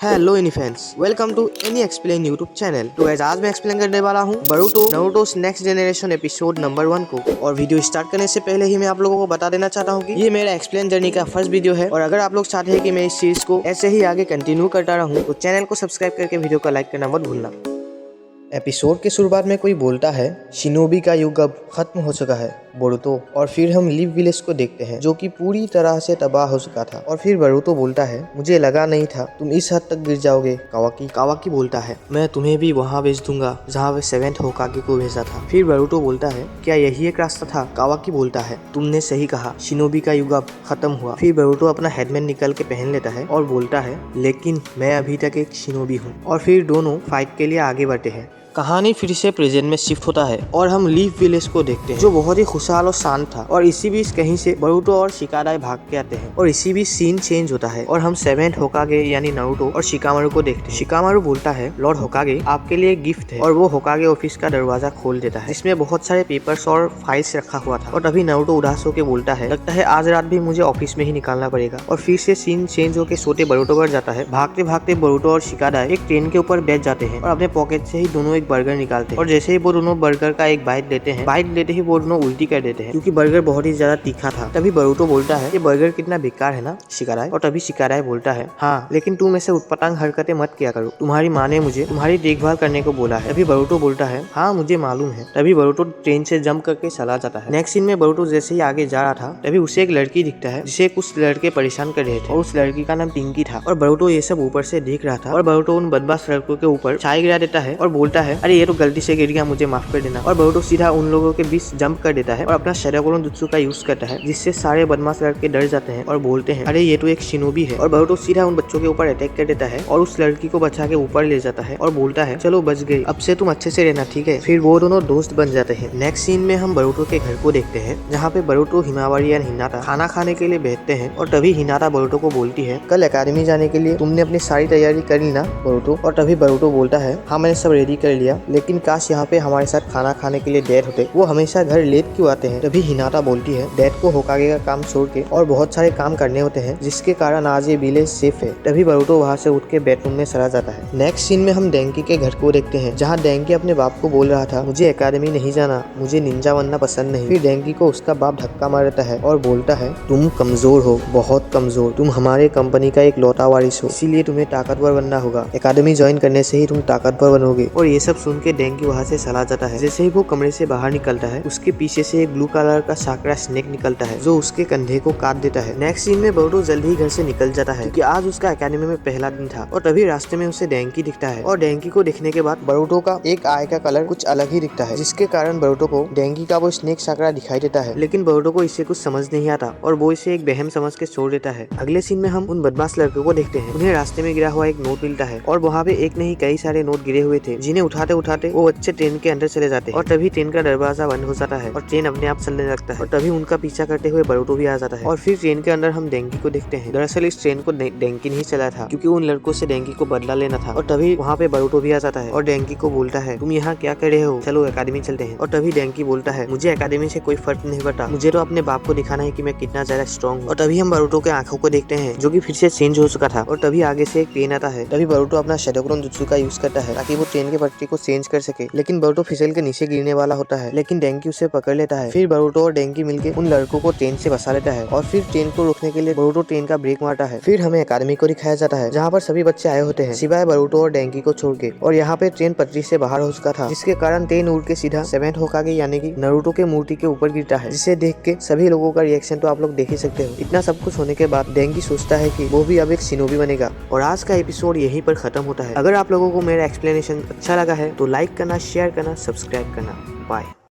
Hello any fans, welcome to any explain YouTube channel. तो आज मैं एक्सप्लेन करने वाला हूँ Naruto next generation episode number 1 को। और वीडियो स्टार्ट करने से पहले ही मैं आप लोगों को बता देना चाहता हूँ कि ये मेरा एक्सप्लेन जर्नी का फर्स्ट वीडियो है। और अगर आप लोग चाहते हैं कि मैं इस सीरीज को ऐसे ही आगे कंटिन्यू करता रहूँ तो चैनल को सब्सक्राइब करके वीडियो को लाइक करना मत भूलना। एपिसोड के शुरुआत में कोई बोलता है शिनोबी का युग अब खत्म हो चुका है बोरुतो। और फिर हम लीव विलेज को देखते हैं जो कि पूरी तरह से तबाह हो चुका था। और फिर बोरुतो बोलता है मुझे लगा नहीं था तुम इस हद तक गिर जाओगे कावाकी बोलता है मैं तुम्हें भी वहाँ भेज दूंगा जहाँ वे 7th होकागे को भेजा था। फिर बोरुतो बोलता है क्या यही एक रास्ता था? कावाकी बोलता है तुमने सही कहा, शिनोबी का युग अब खत्म हुआ। फिर बोरुतो अपना हेडमेट निकल के पहन लेता है और बोलता है लेकिन मैं अभी तक एक शिनोबी हूँ। और फिर दोनों फाइट के लिए आगे बढ़ते हैं। कहानी फिर से प्रेजेंट में शिफ्ट होता है और हम लीव विलेज को देखते हैं जो बहुत ही खुशहाल और शांत था। और इसी बीच कहीं से बोरुतो और शिकादाई भाग के आते हैं और इसी बीच सीन चेंज होता है और हम 7th होकागे यानी नारुतो और शिकामारू को देखते हैं। शिकामारू बोलता है लॉर्ड होकागे आपके लिए गिफ्ट है। और वो होकागे ऑफिस का दरवाजा खोल देता है जिसमें बहुत सारे पेपर्स और फाइल्स रखा हुआ था। और तभी नारुतो उदास होकर बोलता है लगता है आज रात भी मुझे ऑफिस में ही निकालना पड़ेगा। और फिर से सीन चेंज होकर सोते बोरुतो पर जाता है। भागते भागते बोरुतो और शिकादाई एक ट्रेन के ऊपर बैठ जाते हैं और अपने पॉकेट से ही दोनों बर्गर निकालते हैं। और जैसे ही वो दोनों बर्गर का एक बाइट लेते हैं, बाइट लेते ही वो दोनों उल्टी कर देते हैं क्योंकि बर्गर बहुत ही ज्यादा तीखा था। तभी बोरुतो बोलता है ये बर्गर कितना बेकार है ना शिकादाई। और तभी शिकादाई बोलता है हाँ लेकिन तुम ऐसे उत्पटांग हरकतें मत किया करो, तुम्हारी माँ ने मुझे तुम्हारी देखभाल करने को बोला है। तभी बोरुतो बोलता है हाँ मुझे मालूम है। तभी बोरुतो ट्रेन से जंप करके चला जाता है। नेक्स्ट सीन में बोरुतो जैसे ही आगे जा रहा था तभी उसे एक लड़की दिखता है जिसे कुछ लड़के परेशान कर रहे थे और उस लड़की का नाम पिंकी था। और बोरुतो ये सब ऊपर से देख रहा था और बोरुतो उन बदमाश लड़कों के ऊपर चाय गिरा देता है और बोलता है अरे ये तो गलती से गिर गया, मुझे माफ कर देना। और बोरुतो सीधा उन लोगों के बीच जंप कर देता है और अपना शराकुरन जुत्सु का यूज करता है जिससे सारे बदमाश लड़के डर जाते हैं और बोलते हैं अरे ये तो एक शिनोबी है। और बोरुतो सीधा उन बच्चों के ऊपर अटैक कर देता है और उस लड़की को बचा के ऊपर ले जाता है और बोलता है चलो बच गई, अब से तुम अच्छे से रहना ठीक है। फिर वो दोनों दोस्त बन जाते हैं। नेक्स्ट सीन में हम बोरुतो के घर को देखते हैं जहाँ पे बोरुतो, हिमावारी और हिनाता खाना खाने के लिए बैठते हैं। और तभी हिनाता बोरुतो को बोलती है कल अकेडमी जाने के लिए तुमने अपनी सारी तैयारी कर ली ना बोरुतो। और तभी बोरुतो बोलता है हाँ मैंने सब रेडी कर लिया, लेकिन काश यहाँ पे हमारे साथ खाना खाने के लिए डैड होते, वो हमेशा घर लेट क्यों आते हैं। तभी हिनाता बोलती है डैड को होकागे का काम छोड़ के और बहुत सारे काम करने होते हैं जिसके कारण आज ये विलेज सेफ है। तभी बोरुतो वहाँ से उठ के बेडरूम में चला जाता है। नेक्स्ट सीन में हम डेंकी के घर को देखते हैं जहाँ डेंकी अपने बाप को बोल रहा था मुझे एकेडमी नहीं जाना, मुझे निंजा बनना पसंद नहीं। फिर डेंकी को उसका बाप धक्का मार देता है और बोलता है तुम कमजोर हो, बहुत कमजोर, तुम हमारे कंपनी का एक लौता वारिस हो, इसीलिए तुम्हें ताकतवर बनना होगा, एकेडमी ज्वाइन करने से ही तुम ताकतवर बनोगे। और ये सब सुन के डेंकी वहाँ से चला जाता है। जैसे ही वो कमरे से बाहर निकलता है उसके पीछे से एक ब्लू कलर का साकरा स्नेक निकलता है जो उसके कंधे को काट देता है। नेक्स्ट सीन में बोरुतो जल्दी ही घर से निकल जाता है क्योंकि आज उसका एकेडमी में पहला दिन था। और तभी रास्ते में उसे डेंकी दिखता है और डेंकी को देखने के बाद बोरुतो का एक आई का कलर कुछ अलग ही दिखता है जिसके कारण बोरुतो को डेंकी का वो स्नेक साकरा दिखाई देता है। लेकिन बोरुतो को इससे कुछ समझ नहीं आता और वो इसे एक बहम समझ के छोड़ देता है। अगले सीन में हम उन बदमाश लड़कों को देखते हैं। उन्हें रास्ते में गिरा हुआ एक नोट मिलता है और वहाँ पे एक नहीं कई सारे नोट गिरे हुए थे जिन्हें उठाते उठाते वो बच्चे ट्रेन के अंदर चले जाते हैं। और तभी ट्रेन का दरवाजा बंद हो जाता है और ट्रेन अपने आप चलने लगता है। और तभी उनका पीछा करते हुए बोरुतो भी आ जाता है। और फिर ट्रेन के अंदर हम डेंकी को देखते हैं। दरअसल इस ट्रेन को डेंकी नहीं चलाया था क्योंकि उन लड़कों से डेंकी को बदला लेना था। और तभी वहाँ पे बोरुतो भी आ जाता है और डेंकी को बोलता है तुम यहाँ क्या कर रहे हो, चलो एकेडमी चलते हैं। और तभी डेंकी बोलता है मुझे एकेडमी से कोई फर्क नहीं पड़ता, मुझे तो अपने बाप को दिखाना है कि मैं कितना ज्यादा स्ट्रॉन्ग हूँ। और तभी हम बोरुतो के आंखों को देखते हैं जो कि फिर से चेंज हो चुका था। और तभी आगे से एक ट्रेन आता है। तभी बोरुतो अपना शराकुरन जुत्सु का यूज करता है ताकि वो ट्रेन के पटरी को चेंज कर सके। लेकिन बोरुतो फिसल के नीचे गिरने वाला होता है लेकिन डेंकी उसे पकड़ लेता है। फिर बोरुतो और डेंकी मिलकर उन लड़कों को ट्रेन से बसा लेता है और फिर ट्रेन को रोकने के लिए बोरुतो ट्रेन का ब्रेक मारता है। फिर हमें एकेडमी को दिखाया जाता है जहाँ पर सभी बच्चे आए होते हैं सिवाय बोरुतो और डेंकी को छोड़ के। और यहाँ पे ट्रेन पटरी से बाहर हो चुका था जिसके कारण ट्रेन उड़ के सीधा 7th होकागे यानी कि नारुतो के मूर्ति के ऊपर गिरता है जिसे देख के सभी लोगों का रिएक्शन तो आप लोग देख ही सकते हो। इतना सब कुछ होने के बाद डेंकी सोचता है कि वो भी अब एक शिनोबी बनेगा। और आज का एपिसोड यहीं पर खत्म होता है। अगर आप लोगों को मेरा एक्सप्लेनेशन अच्छा लगा है तो लाइक करना, शेयर करना, सब्सक्राइब करना। बाय।